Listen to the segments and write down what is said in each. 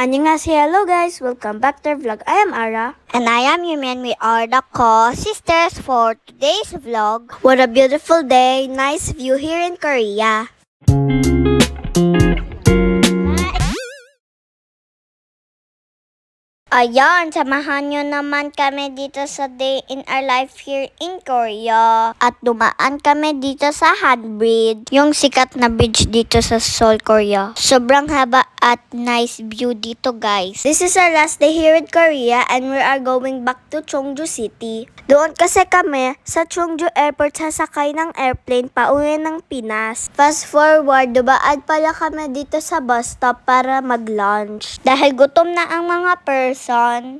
Annyeonghaseyo, hello guys! Welcome back to our vlog. I am Ara. And I am Yumin. We are the co-sisters for today's vlog. What a beautiful day! Nice view here in Korea. Ayan, samahan nyo naman kami dito sa day in our life here in Korea. At dumaan kami dito sa Han Bridge, yung sikat na bridge dito sa Seoul, Korea. Sobrang haba at nice view dito, guys. This is our last day here in Korea and we are going back to Cheongju City. Doon kasi kami sa Cheongju Airport sasakay ng airplane pauwi ng Pinas. Fast forward, dumaan pala kami dito sa bus stop para mag-lunch. Dahil gutom na ang mga person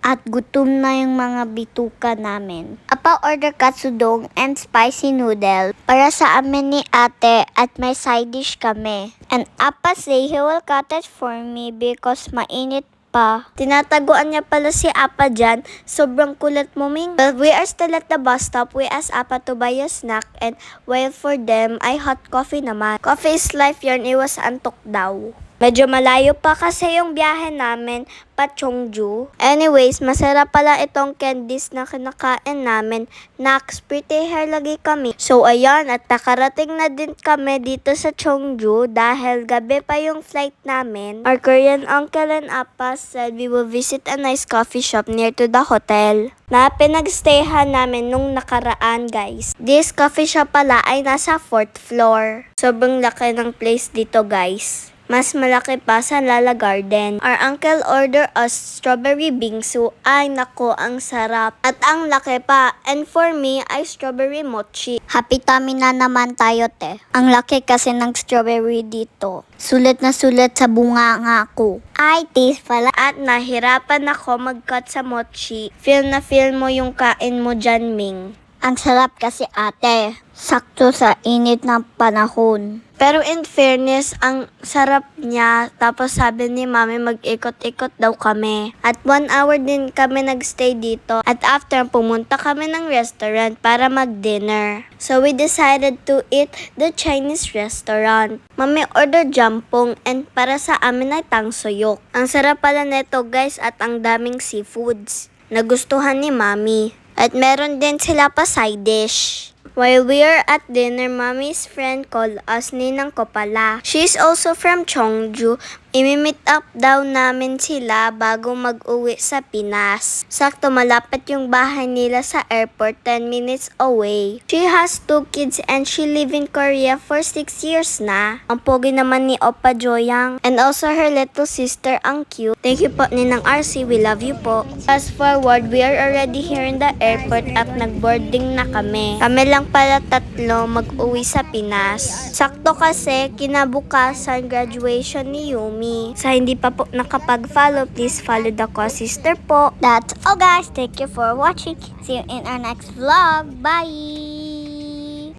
at gutom na yung mga bituka namin. Apa order katsudong and spicy noodle para sa amin ni ate at may side dish kami. And Appa say he will cut it for me because mainit pa. Tinataguan niya pala si Apa dyan. Sobrang kulat mo, Ming. But we are still at the bus stop. We asked Apa to buy a snack and while for them ay hot coffee naman. Coffee is life yarn. Iwas antok daw. Medyo malayo pa kasi yung biyahe namin pa Cheongju. Anyways, masarap pala itong candies na kinakain namin. Nax, pretty hair lagi kami. So ayan, at nakarating na din kami dito sa Cheongju dahil gabi pa yung flight namin. Our Korean uncle and Appa said we will visit a nice coffee shop near to the hotel na pinagstayhan namin nung nakaraan, guys. This coffee shop pala ay nasa 4th floor. Sobrang laki ng place dito, guys. Mas malaki pa sa Lala Garden. Our uncle order us strawberry bingsu. Ay nako, ang sarap. At ang laki pa. And for me, ay strawberry mochi. Happy tummy na naman tayo, te. Ang laki kasi ng strawberry dito. Sulit na sulit sa bunga nga ako. Ay, taste pala. At nahirapan ako mag-cut sa mochi. Feel na feel mo yung kain mo dyan, Ming. Ang sarap kasi ate. Sakto sa init ng panahon. Pero in fairness, ang sarap niya. Tapos sabi ni mami mag-ikot-ikot daw kami. At 1 hour din kami nagstay dito. At after, pumunta kami ng restaurant para mag-dinner. So we decided to eat the Chinese restaurant. Mami order jampong and para sa amin ay tangsoyok. Ang sarap pala neto, guys, at ang daming seafoods. Nagustuhan ni mami. At meron din sila pa side dish. While we are at dinner, Mommy's friend called us, ninang ko pala. She's also from Cheongju. Imi-meet up daw namin sila bago mag-uwi sa Pinas. Sakto malapit yung bahay nila sa airport, 10 minutes away. She has 2 kids and she live in Korea for 6 years na. Ang pogi naman ni Oppa Joyang. And also her little sister, ang cute. Thank you po, Ninang RC. We love you po. Fast forward, we are already here in the airport at nag-boarding na kami. Kami lang pala tatlo mag-uwi sa Pinas. Sakto kasi kinabukasan graduation ni Yumi. Sa hindi pa po nakapag-follow, please follow the co-sister po. That's all, guys. Thank you for watching. See you in our next vlog. Bye!